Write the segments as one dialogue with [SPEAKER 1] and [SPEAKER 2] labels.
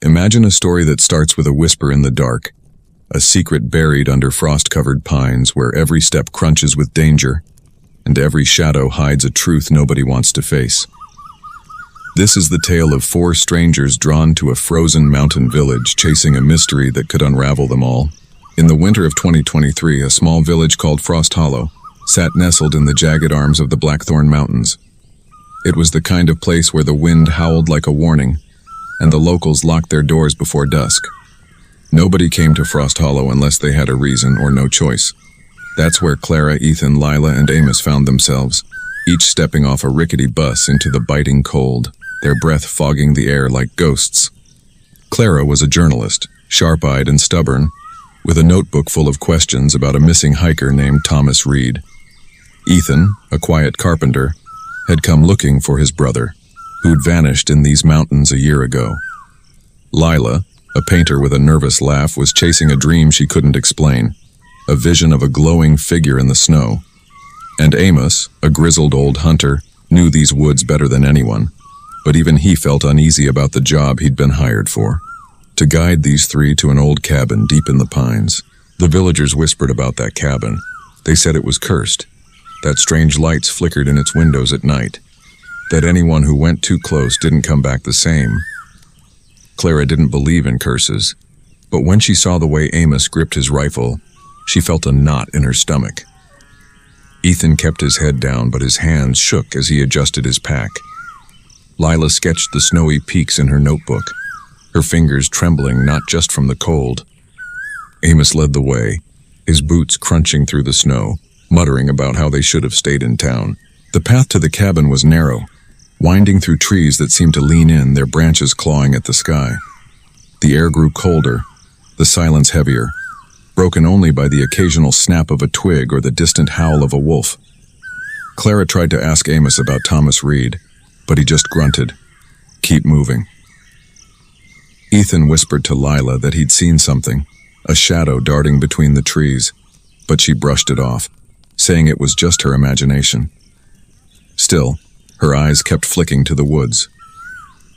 [SPEAKER 1] Imagine a story that starts with a whisper in the dark, a secret buried under frost-covered pines where every step crunches with danger, and every shadow hides a truth nobody wants to face. This is the tale of four strangers drawn to a frozen mountain village chasing a mystery that could unravel them all. In the winter of 2023, a small village called Frosthollow sat nestled in the jagged arms of the Blackthorn Mountains. It was the kind of place where the wind howled like a warning, and the locals locked their doors before dusk. Nobody came to Frosthollow unless they had a reason or no choice. That's where Clara, Ethan, Lila, and Amos found themselves, each stepping off a rickety bus into the biting cold, their breath fogging the air like ghosts. Clara was a journalist, sharp-eyed and stubborn, with a notebook full of questions about a missing hiker named Thomas Reed. Ethan, a quiet carpenter, had come looking for his brother, who'd vanished in these mountains a year ago. Lila, a painter with a nervous laugh, was chasing a dream she couldn't explain, a vision of a glowing figure in the snow. And Amos, a grizzled old hunter, knew these woods better than anyone, but even he felt uneasy about the job he'd been hired for, to guide these three to an old cabin deep in the pines. The villagers whispered about that cabin. They said it was cursed, that strange lights flickered in its windows at night, that anyone who went too close didn't come back the same. Clara didn't believe in curses, but when she saw the way Amos gripped his rifle, she felt a knot in her stomach. Ethan kept his head down, but his hands shook as he adjusted his pack. Lila sketched the snowy peaks in her notebook, her fingers trembling not just from the cold. Amos led the way, his boots crunching through the snow, muttering about how they should have stayed in town. The path to the cabin was narrow, winding through trees that seemed to lean in, their branches clawing at the sky. The air grew colder, the silence heavier, broken only by the occasional snap of a twig or the distant howl of a wolf. Clara tried to ask Amos about Thomas Reed, but he just grunted, "Keep moving." Ethan whispered to Lila that he'd seen something, a shadow darting between the trees, but she brushed it off, saying it was just her imagination. Still, her eyes kept flicking to the woods.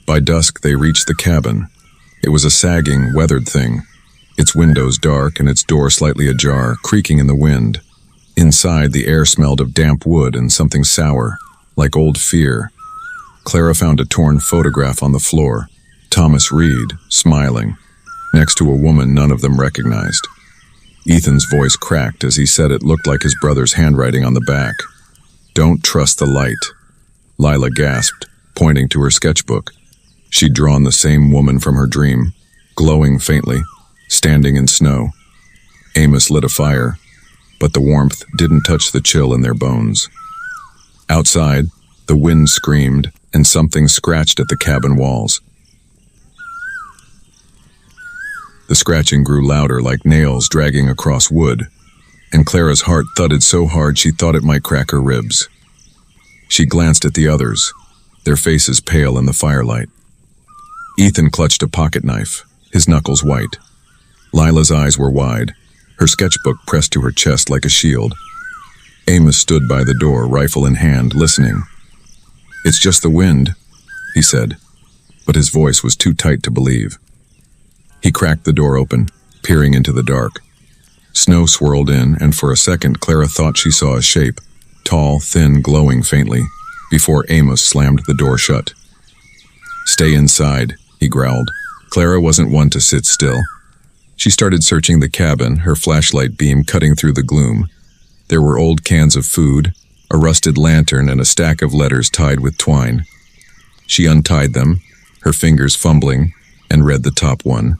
[SPEAKER 1] By dusk, they reached the cabin. It was a sagging, weathered thing, its windows dark and its door slightly ajar, creaking in the wind. Inside, the air smelled of damp wood and something sour, like old fear. Clara found a torn photograph on the floor, Thomas Reed, smiling, next to a woman none of them recognized. Ethan's voice cracked as he said it looked like his brother's handwriting on the back. "Don't trust the light," Lila gasped, pointing to her sketchbook. She'd drawn the same woman from her dream, glowing faintly, standing in snow. Amos lit a fire, but the warmth didn't touch the chill in their bones. Outside, the wind screamed, and something scratched at the cabin walls. The scratching grew louder, like nails dragging across wood, and Clara's heart thudded so hard she thought it might crack her ribs. She glanced at the others, their faces pale in the firelight. Ethan clutched a pocket knife, his knuckles white. Lila's eyes were wide, her sketchbook pressed to her chest like a shield. Amos stood by the door, rifle in hand, listening. "It's just the wind," he said, but his voice was too tight to believe. He cracked the door open, peering into the dark. Snow swirled in, and for a second Clara thought she saw a shape, tall, thin, glowing faintly, before Amos slammed the door shut. "Stay inside," he growled. Clara wasn't one to sit still. She started searching the cabin, her flashlight beam cutting through the gloom. There were old cans of food, a rusted lantern, and a stack of letters tied with twine. She untied them, her fingers fumbling, and read the top one.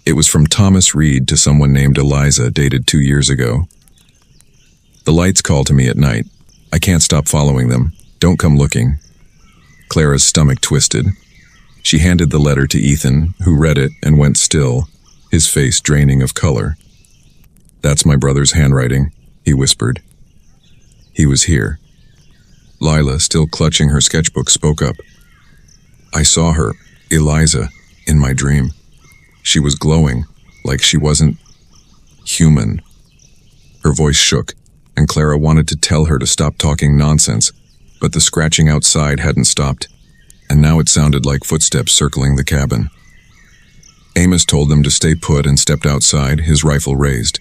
[SPEAKER 1] It was from Thomas Reed to someone named Eliza, dated 2 years ago. "The lights call to me at night. I can't stop following them. Don't come looking." Clara's stomach twisted. She handed the letter to Ethan, who read it and went still, his face draining of color. "That's my brother's handwriting," he whispered. "He was here." Lila, still clutching her sketchbook, spoke up. "I saw her, Eliza, in my dream. She was glowing, like she wasn't human." Her voice shook, and Clara wanted to tell her to stop talking nonsense, but the scratching outside hadn't stopped, and now it sounded like footsteps circling the cabin. Amos told them to stay put and stepped outside, his rifle raised.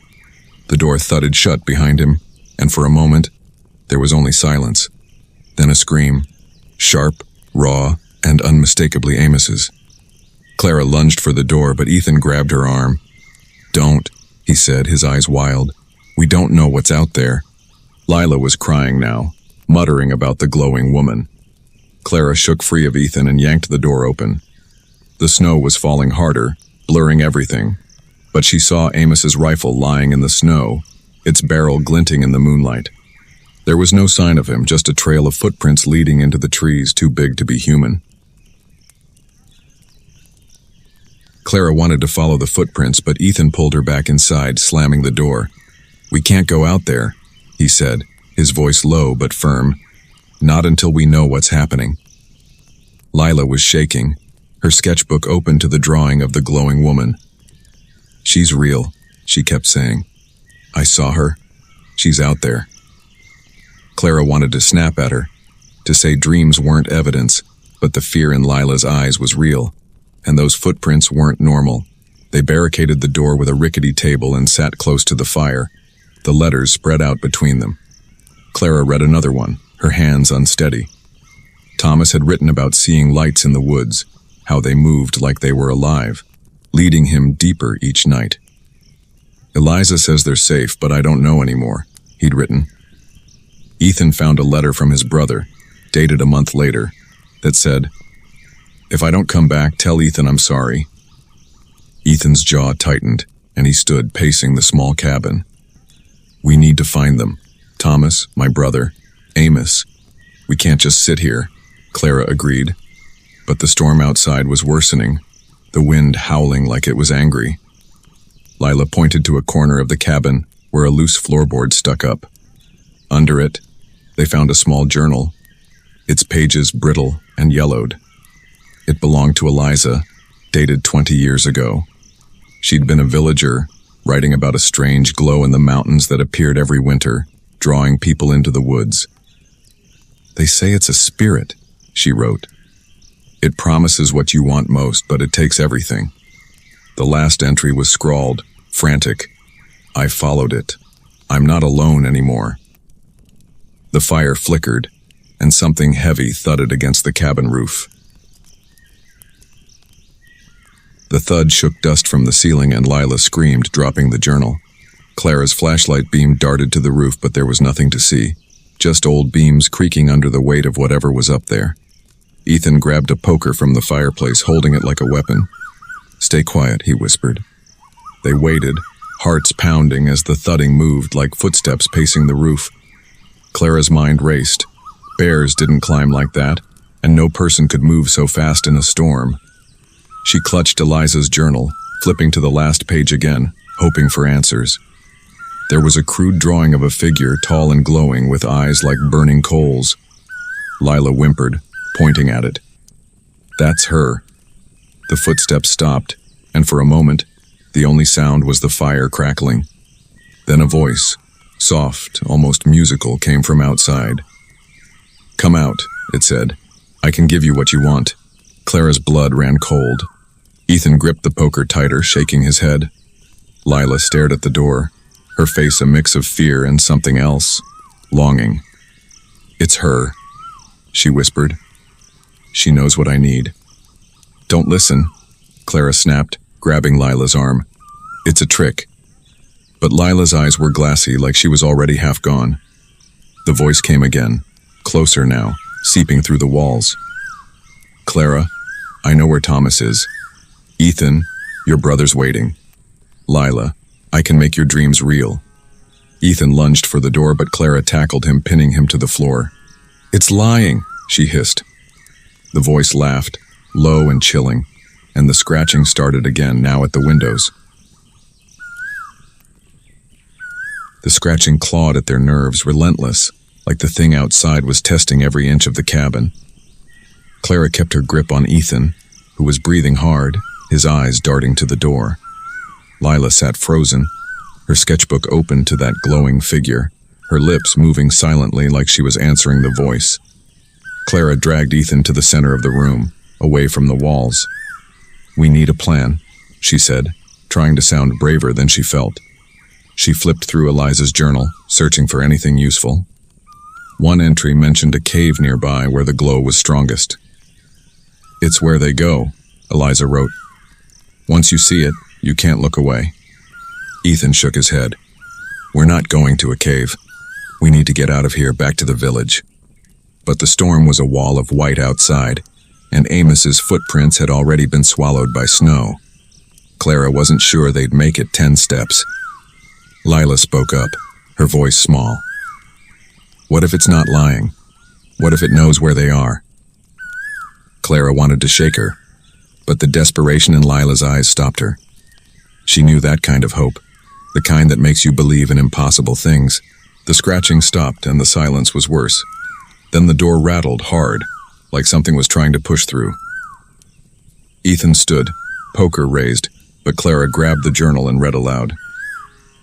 [SPEAKER 1] The door thudded shut behind him, and for a moment, there was only silence. Then a scream, sharp, raw, and unmistakably Amos's. Clara lunged for the door, but Ethan grabbed her arm. "Don't," he said, his eyes wild. "We don't know what's out there." Lila was crying now, muttering about the glowing woman. Clara shook free of Ethan and yanked the door open. The snow was falling harder, blurring everything, but she saw Amos's rifle lying in the snow, its barrel glinting in the moonlight. There was no sign of him, just a trail of footprints leading into the trees too big to be human. Clara wanted to follow the footprints, but Ethan pulled her back inside, slamming the door. "We can't go out there," he said, his voice low but firm. "Not until we know what's happening." Lila was shaking, her sketchbook open to the drawing of the glowing woman. "She's real," she kept saying. "I saw her. She's out there." Clara wanted to snap at her, to say dreams weren't evidence, but the fear in Lila's eyes was real, and those footprints weren't normal. They barricaded the door with a rickety table and sat close to the fire, the letters spread out between them. Clara read another one, her hands unsteady. Thomas had written about seeing lights in the woods, how they moved like they were alive, leading him deeper each night. "Eliza says they're safe, but I don't know anymore," he'd written. Ethan found a letter from his brother, dated a month later, that said, "If I don't come back, tell Ethan I'm sorry." Ethan's jaw tightened, and he stood pacing the small cabin. "We need to find them. Thomas, my brother, Amos. We can't just sit here," Clara agreed. But the storm outside was worsening, the wind howling like it was angry. Lila pointed to a corner of the cabin where a loose floorboard stuck up. Under it, they found a small journal, its pages brittle and yellowed. It belonged to Eliza, dated 20 years ago. She'd been a villager, writing about a strange glow in the mountains that appeared every winter, drawing people into the woods. "They say it's a spirit," she wrote. "It promises what you want most, but it takes everything." The last entry was scrawled, frantic. "I followed it. I'm not alone anymore." The fire flickered, and something heavy thudded against the cabin roof. The thud shook dust from the ceiling, and Lila screamed, dropping the journal. Clara's flashlight beam darted to the roof, but there was nothing to see, just old beams creaking under the weight of whatever was up there. Ethan grabbed a poker from the fireplace, holding it like a weapon. "Stay quiet," he whispered. They waited, hearts pounding as the thudding moved like footsteps pacing the roof. Clara's mind raced. Bears didn't climb like that, and no person could move so fast in a storm. She clutched Eliza's journal, flipping to the last page again, hoping for answers. There was a crude drawing of a figure, tall and glowing, with eyes like burning coals. Lila whimpered, pointing at it. "That's her." The footsteps stopped, and for a moment, the only sound was the fire crackling. Then a voice, soft, almost musical, came from outside. "Come out," it said. "I can give you what you want." Clara's blood ran cold. Ethan gripped the poker tighter, shaking his head. Lila stared at the door, her face a mix of fear and something else, longing. "It's her," she whispered. "She knows what I need." "Don't listen," Clara snapped, grabbing Lila's arm. "It's a trick." But Lila's eyes were glassy, like she was already half gone. The voice came again, closer now, seeping through the walls. "Clara, I know where Thomas is. Ethan, your brother's waiting. Lila, I can make your dreams real." Ethan lunged for the door, but Clara tackled him, pinning him to the floor. "It's lying," she hissed. The voice laughed, low and chilling, and the scratching started again, now at the windows. The scratching clawed at their nerves, relentless, like the thing outside was testing every inch of the cabin. Clara kept her grip on Ethan, who was breathing hard, his eyes darting to the door. Lila sat frozen, her sketchbook open to that glowing figure, her lips moving silently like she was answering the voice. Clara dragged Ethan to the center of the room, away from the walls. "We need a plan," she said, trying to sound braver than she felt. She flipped through Eliza's journal, searching for anything useful. One entry mentioned a cave nearby where the glow was strongest. "It's where they go," Eliza wrote. "Once you see it, you can't look away." Ethan shook his head. "We're not going to a cave. We need to get out of here, back to the village." But the storm was a wall of white outside, and Amos's footprints had already been swallowed by snow. Clara wasn't sure they'd make it 10 steps. Lila spoke up, her voice small. "What if it's not lying? What if it knows where they are?" Clara wanted to shake her, but the desperation in Lila's eyes stopped her. She knew that kind of hope, the kind that makes you believe in impossible things. The scratching stopped and the silence was worse. Then the door rattled hard, like something was trying to push through. Ethan stood, poker raised, but Clara grabbed the journal and read aloud.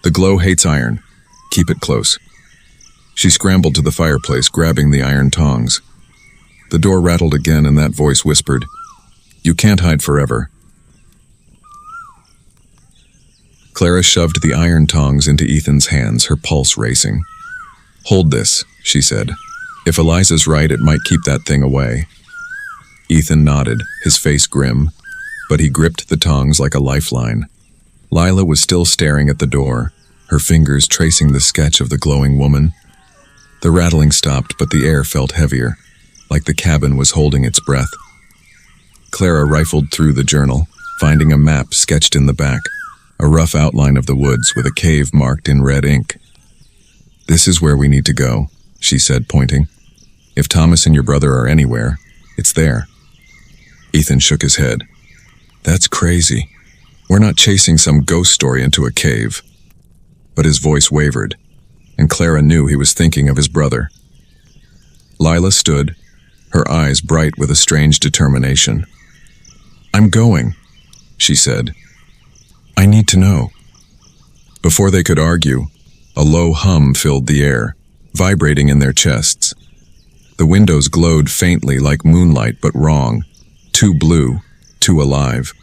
[SPEAKER 1] "The glow hates iron. Keep it close." She scrambled to the fireplace, grabbing the iron tongs. The door rattled again and that voice whispered, "You can't hide forever." Clara shoved the iron tongs into Ethan's hands, her pulse racing. "Hold this," she said. "If Eliza's right, it might keep that thing away." Ethan nodded, his face grim, but he gripped the tongs like a lifeline. Lila was still staring at the door, her fingers tracing the sketch of the glowing woman. The rattling stopped, but the air felt heavier, like the cabin was holding its breath. Clara rifled through the journal, finding a map sketched in the back, a rough outline of the woods with a cave marked in red ink. "This is where we need to go," she said, pointing. "If Thomas and your brother are anywhere, it's there." Ethan shook his head. "That's crazy. We're not chasing some ghost story into a cave." But his voice wavered, and Clara knew he was thinking of his brother. Lila stood, her eyes bright with a strange determination. "I'm going," she said. "I need to know." Before they could argue, a low hum filled the air, vibrating in their chests. The windows glowed faintly like moonlight, but wrong, too blue, too alive.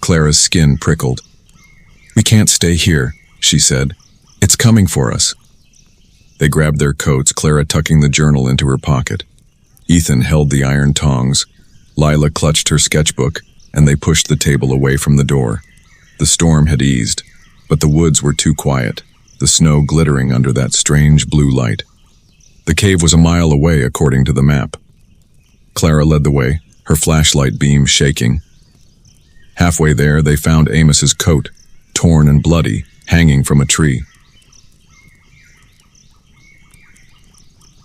[SPEAKER 1] Clara's skin prickled. "We can't stay here," she said. "It's coming for us." They grabbed their coats, Clara tucking the journal into her pocket. Ethan held the iron tongs. Lila clutched her sketchbook, and they pushed the table away from the door. The storm had eased, but the woods were too quiet, the snow glittering under that strange blue light. The cave was a mile away, according to the map. Clara led the way, her flashlight beam shaking. Halfway there, they found Amos's coat, torn and bloody, hanging from a tree.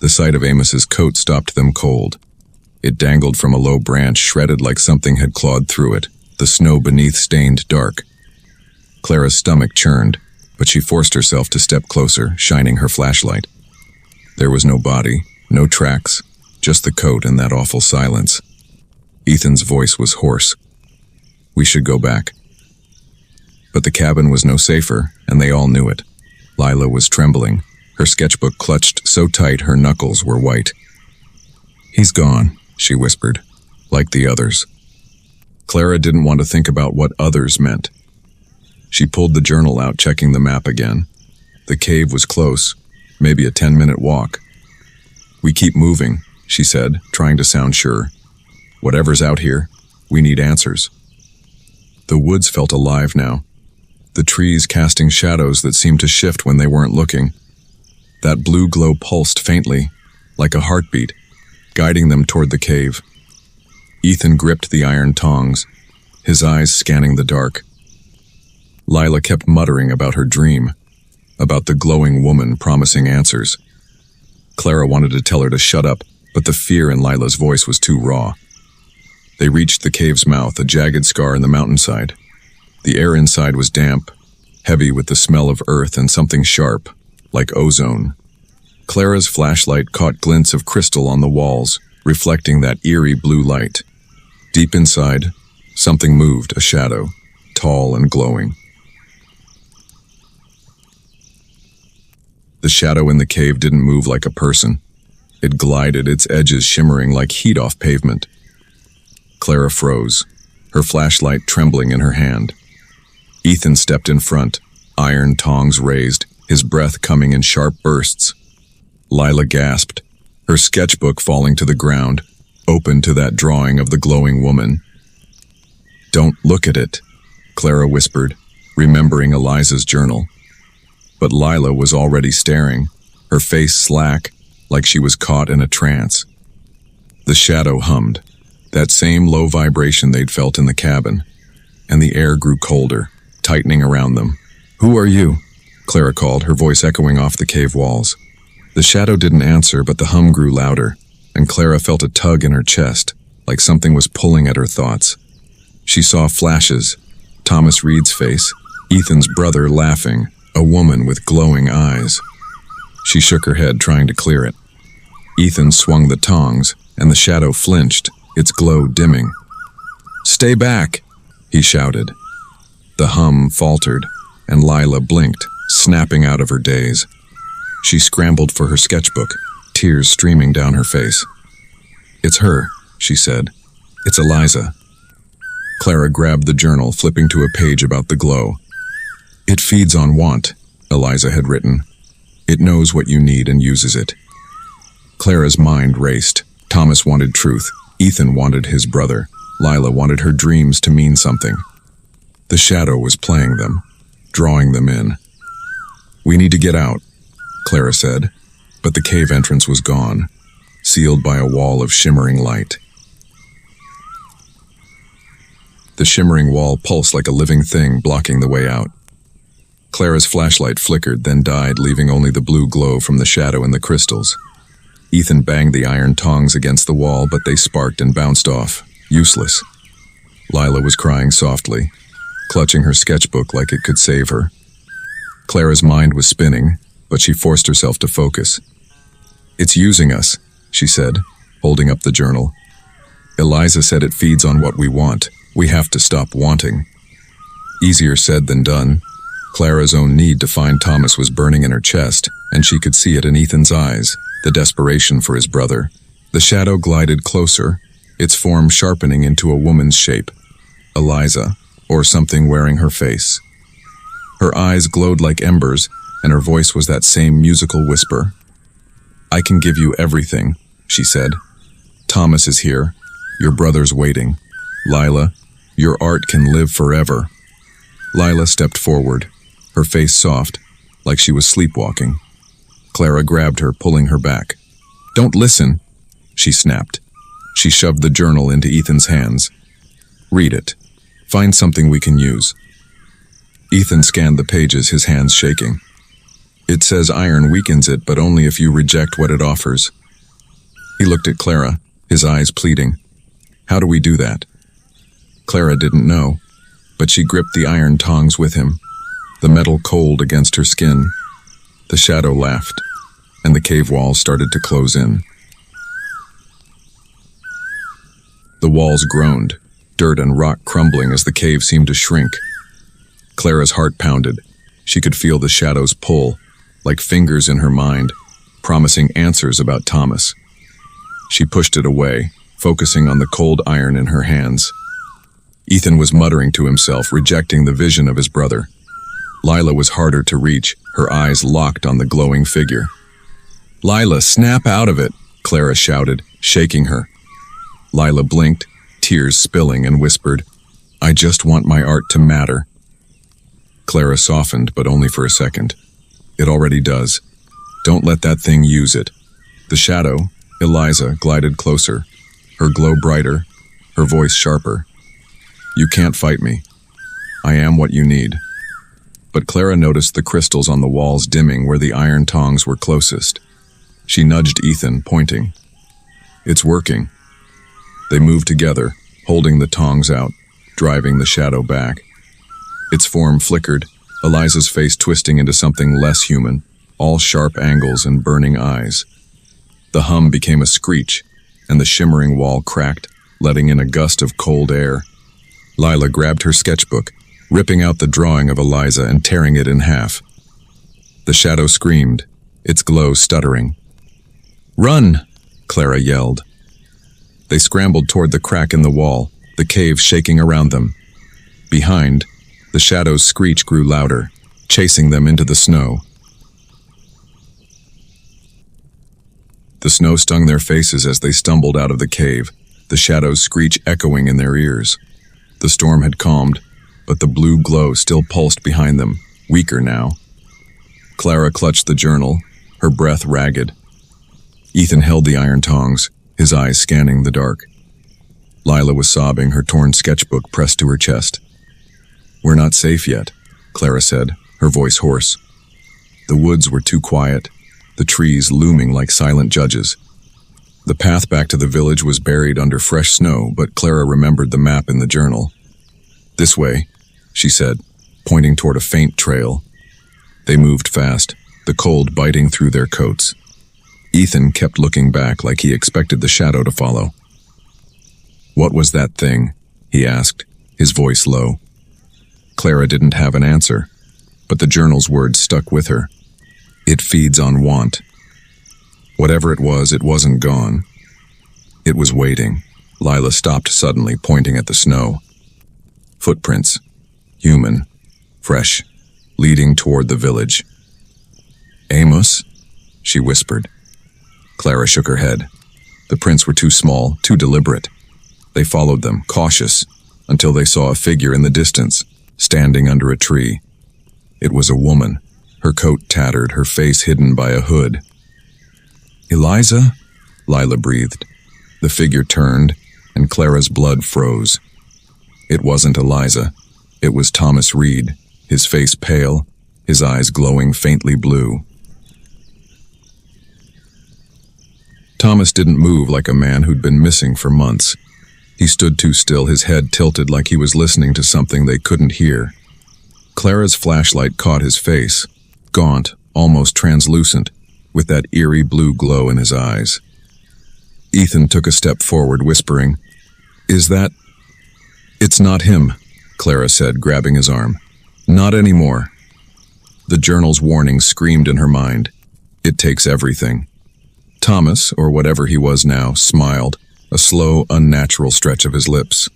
[SPEAKER 1] The sight of Amos's coat stopped them cold. It dangled from a low branch, shredded like something had clawed through it, the snow beneath stained dark. Clara's stomach churned, but she forced herself to step closer, shining her flashlight. There was no body, no tracks, just the coat and that awful silence. Ethan's voice was hoarse. "We should go back." But the cabin was no safer, and they all knew it. Lila was trembling, her sketchbook clutched so tight her knuckles were white. "He's gone," she whispered, "like the others." Clara didn't want to think about what others meant. She pulled the journal out, checking the map again. The cave was close, maybe a 10-minute walk. "We keep moving," she said, trying to sound sure. "Whatever's out here, we need answers." The woods felt alive now, the trees casting shadows that seemed to shift when they weren't looking. That blue glow pulsed faintly, like a heartbeat, guiding them toward the cave. Ethan gripped the iron tongs, his eyes scanning the dark. Lila kept muttering about her dream, about the glowing woman promising answers. Clara wanted to tell her to shut up, but the fear in Lila's voice was too raw. They reached the cave's mouth, a jagged scar in the mountainside. The air inside was damp, heavy with the smell of earth and something sharp, like ozone. Clara's flashlight caught glints of crystal on the walls, reflecting that eerie blue light. Deep inside, something moved, a shadow, tall and glowing. The shadow in the cave didn't move like a person. It glided, its edges shimmering like heat off pavement. Clara froze, her flashlight trembling in her hand. Ethan stepped in front, iron tongs raised, his breath coming in sharp bursts. Lila gasped, her sketchbook falling to the ground, open to that drawing of the glowing woman. "Don't look at it," Clara whispered, remembering Eliza's journal. But Lila was already staring, her face slack, like she was caught in a trance. The shadow hummed, that same low vibration they'd felt in the cabin, and the air grew colder, tightening around them. "Who are you?" Clara called, her voice echoing off the cave walls. The shadow didn't answer, but the hum grew louder, and Clara felt a tug in her chest, like something was pulling at her thoughts. She saw flashes, Thomas Reed's face, Ethan's brother laughing, a woman with glowing eyes. She shook her head, trying to clear it. Ethan swung the tongs, and the shadow flinched, its glow dimming. "Stay back!" he shouted. The hum faltered, and Lila blinked, snapping out of her daze. She scrambled for her sketchbook, tears streaming down her face. "It's her," she said. "It's Eliza." Clara grabbed the journal, flipping to a page about the glow. "It feeds on want," Eliza had written. "It knows what you need and uses it." Clara's mind raced. Thomas wanted truth. Ethan wanted his brother. Lila wanted her dreams to mean something. The shadow was playing them, drawing them in. "We need to get out," Clara said, but the cave entrance was gone, sealed by a wall of shimmering light. The shimmering wall pulsed like a living thing, blocking the way out. Clara's flashlight flickered, then died, leaving only the blue glow from the shadow and the crystals. Ethan banged the iron tongs against the wall, but they sparked and bounced off, useless. Lila was crying softly, clutching her sketchbook like it could save her. Clara's mind was spinning, but she forced herself to focus. "It's using us," she said, holding up the journal. "Eliza said it feeds on what we want. We have to stop wanting." Easier said than done. Clara's own need to find Thomas was burning in her chest, and she could see it in Ethan's eyes, the desperation for his brother. The shadow glided closer, its form sharpening into a woman's shape. Eliza, or something wearing her face. Her eyes glowed like embers, and her voice was that same musical whisper. "I can give you everything," she said. "Thomas is here. Your brother's waiting. Lila, your art can live forever." Lila stepped forward, her face soft, like she was sleepwalking. Clara grabbed her, pulling her back. "Don't listen," she snapped. She shoved the journal into Ethan's hands. "Read it. Find something we can use." Ethan scanned the pages, his hands shaking. "It says iron weakens it, but only if you reject what it offers." He looked at Clara, his eyes pleading. "How do we do that?" Clara didn't know, but she gripped the iron tongs with him, the metal cold against her skin. The shadow laughed, and the cave walls started to close in. The walls groaned, dirt and rock crumbling as the cave seemed to shrink. Clara's heart pounded. She could feel the shadows pull, like fingers in her mind, promising answers about Thomas. She pushed it away, focusing on the cold iron in her hands. Ethan was muttering to himself, rejecting the vision of his brother. Lila was harder to reach, her eyes locked on the glowing figure. "Lila, snap out of it," Clara shouted, shaking her. Lila blinked, tears spilling, and whispered, "I just want my art to matter." Clara softened, but only for a second. "It already does. Don't let that thing use it." The shadow, Eliza, glided closer, her glow brighter, her voice sharper. "You can't fight me. I am what you need." But Clara noticed the crystals on the walls dimming where the iron tongs were closest. She nudged Ethan, pointing. "It's working." They moved together, holding the tongs out, driving the shadow back. Its form flickered, Eliza's face twisting into something less human, all sharp angles and burning eyes. The hum became a screech, and the shimmering wall cracked, letting in a gust of cold air. Lila grabbed her sketchbook, ripping out the drawing of Eliza and tearing it in half. The shadow screamed, its glow stuttering. "Run!" Clara yelled. They scrambled toward the crack in the wall, the cave shaking around them. Behind, The shadow's screech grew louder, chasing them into the snow. The snow stung their faces as they stumbled out of the cave, the shadow's screech echoing in their ears. The storm had calmed, but the blue glow still pulsed behind them, weaker now. Clara clutched the journal, her breath ragged. Ethan held the iron tongs, his eyes scanning the dark. Lila was sobbing, her torn sketchbook pressed to her chest. "We're not safe yet," Clara said, her voice hoarse. The woods were too quiet, the trees looming like silent judges. The path back to the village was buried under fresh snow, but Clara remembered the map in the journal. "This way," she said, pointing toward a faint trail. They moved fast, the cold biting through their coats. Ethan kept looking back like he expected the shadow to follow. "What was that thing?" he asked, his voice low. Clara didn't have an answer, but the journal's words stuck with her. "It feeds on want." Whatever it wasn't gone. It was waiting. Lila stopped suddenly, pointing at the snow. Footprints. Human. Fresh. Leading toward the village. "Amos?" she whispered. Clara shook her head. The prints were too small, too deliberate. They followed them, cautious, until they saw a figure in the distance, standing under a tree. It was a woman, her coat tattered, her face hidden by a hood. "Eliza?" Lila breathed. The figure turned, and Clara's blood froze. It wasn't Eliza. It was Thomas Reed, his face pale, his eyes glowing faintly blue. Thomas didn't move like a man who'd been missing for months. He stood too still, his head tilted like he was listening to something they couldn't hear. Clara's flashlight caught his face, gaunt, almost translucent, with that eerie blue glow in his eyes. Ethan took a step forward, whispering, "Is that—" "It's not him," Clara said, grabbing his arm. "Not anymore." The journal's warning screamed in her mind. It takes everything. Thomas, or whatever he was now, smiled, a slow, unnatural stretch of his lips.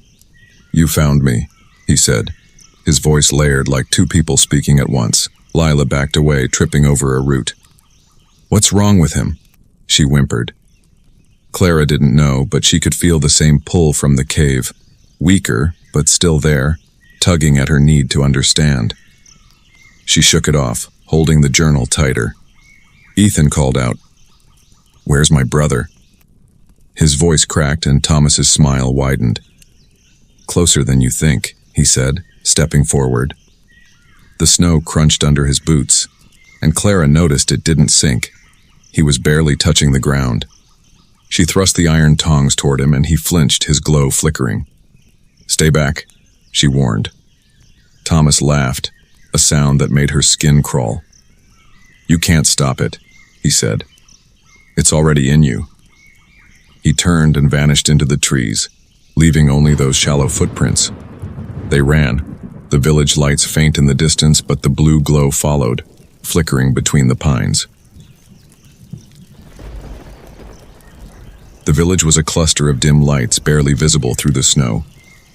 [SPEAKER 1] "You found me," he said, his voice layered like two people speaking at once. Lila backed away, tripping over a root. "What's wrong with him?" she whimpered. Clara didn't know, but she could feel the same pull from the cave, weaker, but still there, tugging at her need to understand. She shook it off, holding the journal tighter. Ethan called out, "Where's my brother?" His voice cracked and Thomas's smile widened. "Closer than you think," he said, stepping forward. The snow crunched under his boots, and Clara noticed it didn't sink. He was barely touching the ground. She thrust the iron tongs toward him, and he flinched, his glow flickering. "Stay back," she warned. Thomas laughed, a sound that made her skin crawl. "You can't stop it," he said. "It's already in you." He turned and vanished into the trees, leaving only those shallow footprints. They ran, the village lights faint in the distance, but the blue glow followed, flickering between the pines. The village was a cluster of dim lights, barely visible through the snow.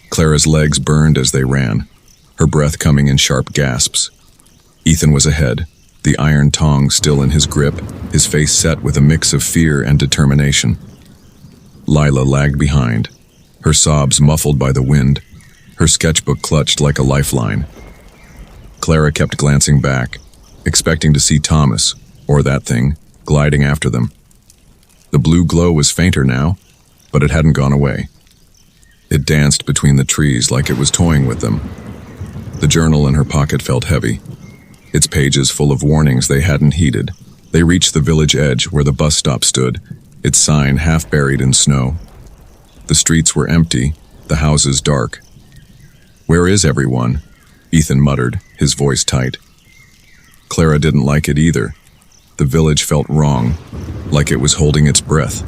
[SPEAKER 1] Clara's legs burned as they ran, her breath coming in sharp gasps. Ethan was ahead, the iron tongs still in his grip, his face set with a mix of fear and determination. Lila lagged behind, her sobs muffled by the wind, her sketchbook clutched like a lifeline. Clara kept glancing back, expecting to see Thomas, or that thing, gliding after them. The blue glow was fainter now, but it hadn't gone away. It danced between the trees like it was toying with them. The journal in her pocket felt heavy, its pages full of warnings they hadn't heeded. They reached the village edge where the bus stop stood, its sign half buried in snow. The streets were empty, the houses dark. "Where is everyone?" Ethan muttered, his voice tight. Clara didn't like it either. The village felt wrong, like it was holding its breath.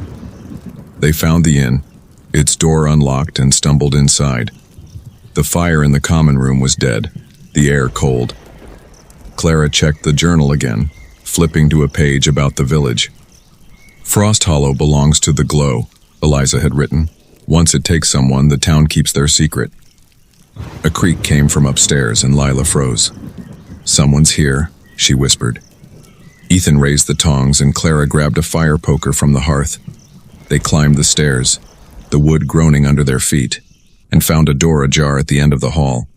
[SPEAKER 1] They found the inn, its door unlocked, and stumbled inside. The fire in the common room was dead, the air cold. Clara checked the journal again, flipping to a page about the village. "Frosthollow belongs to the Glow," Eliza had written. "Once it takes someone, the town keeps their secret." A creak came from upstairs and Lila froze. "Someone's here," she whispered. Ethan raised the tongs and Clara grabbed a fire poker from the hearth. They climbed the stairs, the wood groaning under their feet, and found a door ajar at the end of the hall.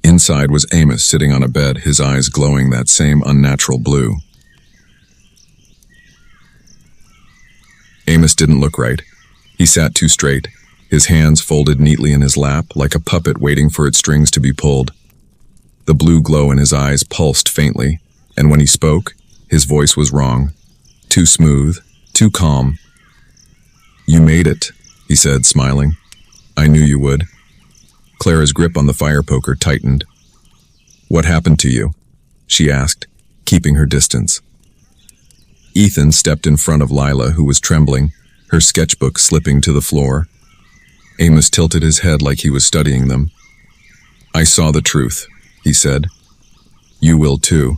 [SPEAKER 1] Inside was Amos sitting on a bed, his eyes glowing that same unnatural blue. Amos didn't look right. He sat too straight, his hands folded neatly in his lap, like a puppet waiting for its strings to be pulled. The blue glow in his eyes pulsed faintly, and when he spoke, his voice was wrong. Too smooth, too calm. "You made it," he said, smiling. "I knew you would." Clara's grip on the fire poker tightened. "What happened to you?" she asked, keeping her distance. Ethan stepped in front of Lila, who was trembling, her sketchbook slipping to the floor. Amos tilted his head like he was studying them. "I saw the truth," he said. "You will too."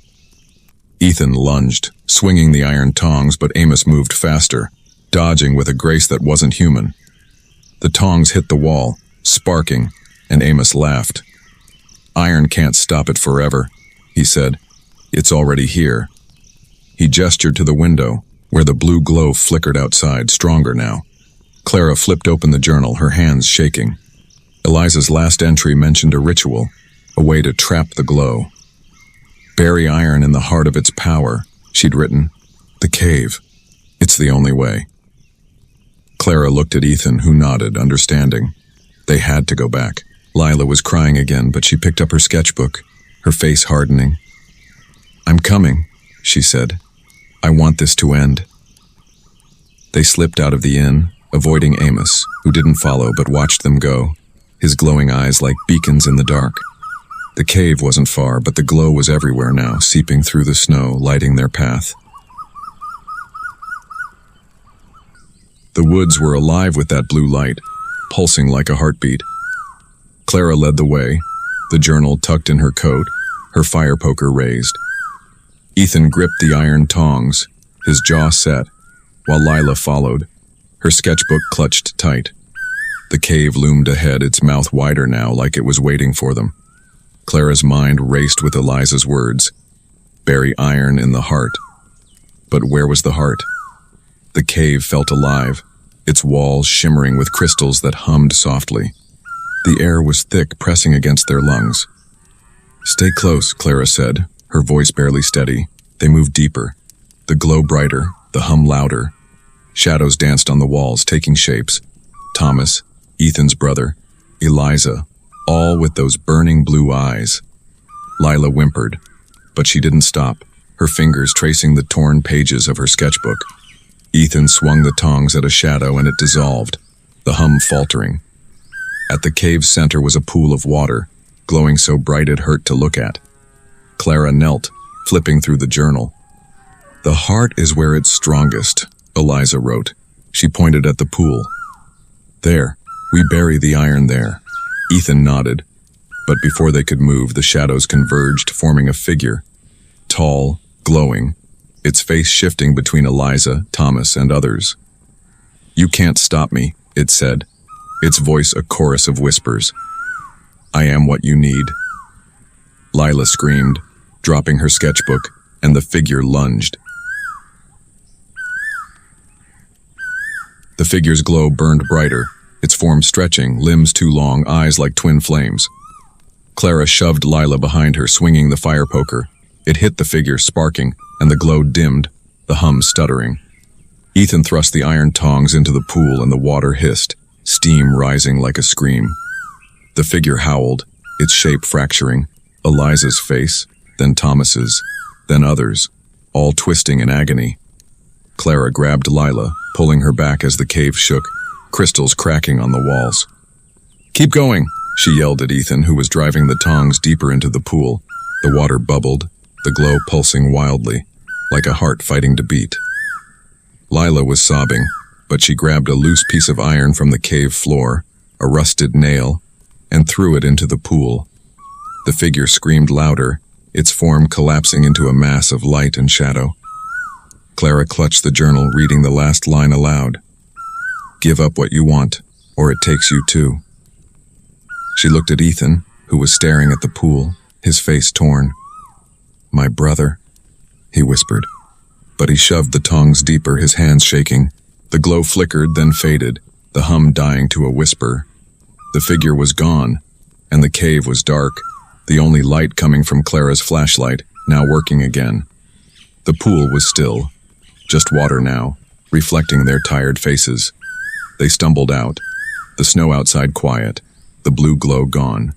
[SPEAKER 1] Ethan lunged, swinging the iron tongs, but Amos moved faster, dodging with a grace that wasn't human. The tongs hit the wall, sparking, and Amos laughed. "Iron can't stop it forever," he said. "It's already here." He gestured to the window, where the blue glow flickered outside, stronger now. Clara flipped open the journal, her hands shaking. Eliza's last entry mentioned a ritual, a way to trap the glow. "Bury iron in the heart of its power," she'd written. "The cave. It's the only way." Clara looked at Ethan, who nodded, understanding. They had to go back. Lila was crying again, but she picked up her sketchbook, her face hardening. "I'm coming," she said. "I want this to end." They slipped out of the inn, avoiding Amos, who didn't follow but watched them go, his glowing eyes like beacons in the dark. The cave wasn't far, but the glow was everywhere now, seeping through the snow, lighting their path. The woods were alive with that blue light, pulsing like a heartbeat. Clara led the way, the journal tucked in her coat, her fire poker raised. Ethan gripped the iron tongs, his jaw set, while Lila followed, her sketchbook clutched tight. The cave loomed ahead, its mouth wider now, like it was waiting for them. Clara's mind raced with Eliza's words. Bury iron in the heart. But where was the heart? The cave felt alive, its walls shimmering with crystals that hummed softly. The air was thick, pressing against their lungs. "Stay close," Clara said, her voice barely steady. They moved deeper, the glow brighter, the hum louder. Shadows danced on the walls, taking shapes. Thomas, Ethan's brother, Eliza, all with those burning blue eyes. Lila whimpered, but she didn't stop, her fingers tracing the torn pages of her sketchbook. Ethan swung the tongs at a shadow and it dissolved, the hum faltering. At the cave's center was a pool of water, glowing so bright it hurt to look at. Clara knelt, flipping through the journal. "The heart is where it's strongest," Eliza wrote. She pointed at the pool. "There, we bury the iron there." Ethan nodded, but before they could move, the shadows converged, forming a figure. Tall, glowing, its face shifting between Eliza, Thomas, and others. "You can't stop me," it said, its voice a chorus of whispers. "I am what you need." Lila screamed, dropping her sketchbook, and the figure lunged. The figure's glow burned brighter, its form stretching, limbs too long, eyes like twin flames. Clara shoved Lila behind her, swinging the fire poker. It hit the figure, sparking, and the glow dimmed, the hum stuttering. Ethan thrust the iron tongs into the pool and the water hissed, steam rising like a scream. The figure howled, its shape fracturing, Eliza's face, then Thomas's, then others, all twisting in agony. Clara grabbed Lila, pulling her back as the cave shook, crystals cracking on the walls. "Keep going," she yelled at Ethan, who was driving the tongs deeper into the pool. The water bubbled, the glow pulsing wildly, like a heart fighting to beat. Lila was sobbing, but she grabbed a loose piece of iron from the cave floor, a rusted nail, and threw it into the pool. The figure screamed louder, its form collapsing into a mass of light and shadow. Clara clutched the journal, reading the last line aloud. "Give up what you want, or it takes you too." She looked at Ethan, who was staring at the pool, his face torn. "My brother," he whispered. But he shoved the tongs deeper, his hands shaking. The glow flickered, then faded, the hum dying to a whisper. The figure was gone, and the cave was dark, the only light coming from Clara's flashlight, now working again. The pool was still, just water now, reflecting their tired faces. They stumbled out, the snow outside quiet, the blue glow gone.